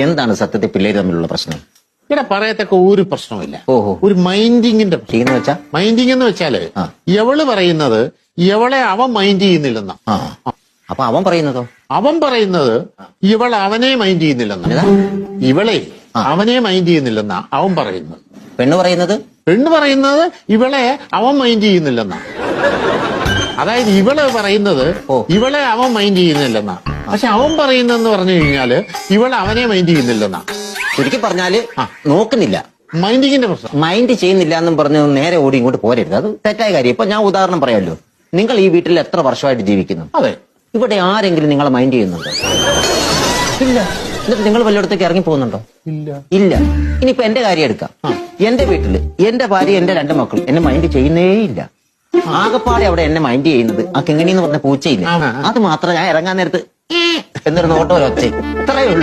എന്താണ് സത്യത്തിൽ പിള്ളേര് തമ്മിലുള്ള പ്രശ്നം? ഇവിടെ പറയത്തക്ക ഒരു പ്രശ്നമില്ല. ഓഹോ. ഒരു മൈൻഡിങ്ങിന്റെ എന്ന് വെച്ചാ മൈൻഡിങ് എന്ന് വെച്ചാല് ഇവള് പറയുന്നത് ഇവളെ അവൻ മൈൻഡ് ചെയ്യുന്നില്ലെന്നാ. അപ്പൊ അവൻ പറയുന്നതോ? അവൻ പറയുന്നത് ഇവൾ അവനെ മൈൻഡ് ചെയ്യുന്നില്ലെന്നാ. ഇവളെ അവനെ മൈൻഡ് ചെയ്യുന്നില്ലെന്നാ അവൻ പറയുന്നത്. പെണ്ണ് പറയുന്നത്? പെണ്ണ് പറയുന്നത് ഇവളെ അവൻ മൈൻഡ് ചെയ്യുന്നില്ലെന്നാ. അതായത് ഇവള് പറയുന്നത് ഇവളെ അവൻ മൈൻഡ് ചെയ്യുന്നില്ലെന്നാ. പക്ഷെ അവൻ പറയുന്നെന്ന് പറഞ്ഞു കഴിഞ്ഞാല് ഇവളെ അവനെ മൈൻഡ് ചെയ്യുന്നില്ലെന്നാ. ചുരുക്കി പറഞ്ഞാല് നോക്കുന്നില്ല. മൈൻഡിങ്ങിന്റെ പ്രശ്നം. മൈൻഡ് ചെയ്യുന്നില്ല എന്നും പറഞ്ഞ് നേരെ ഓടി ഇങ്ങോട്ട് പോരരുത്. അത് തെറ്റായ കാര്യം. ഇപ്പൊ ഞാൻ ഉദാഹരണം പറയാമല്ലോ. നിങ്ങൾ ഈ വീട്ടിൽ എത്ര വർഷമായിട്ട് ജീവിക്കുന്നു? അതെ. ഇവിടെ ആരെങ്കിലും നിങ്ങളെ മൈൻഡ് ചെയ്യുന്നുണ്ടോ? ഇല്ല. എന്നിട്ട് നിങ്ങൾ വല്ലയിടത്തേക്ക് ഇറങ്ങി പോകുന്നുണ്ടോ? ഇല്ല. ഇല്ല. ഇനിയിപ്പോ എന്റെ കാര്യം എടുക്കാം. എന്റെ വീട്ടില് എന്റെ ഭാര്യ എന്റെ 2 മക്കൾ എന്നെ മൈൻഡ് ചെയ്യുന്നേയില്ല. ആകപ്പാടെ അവിടെ എന്നെ മൈൻഡ് ചെയ്യുന്നത് ആ കിങ്ങിണി എന്ന് പറഞ്ഞ പൂച്ചയില്ലേ, അത് മാത്രം. ഞാൻ ഇറങ്ങാൻ നേരത്ത് എന്നൊരു നോട്ടോ ഒച്ച, ഇത്രയേ ഉള്ളൂ.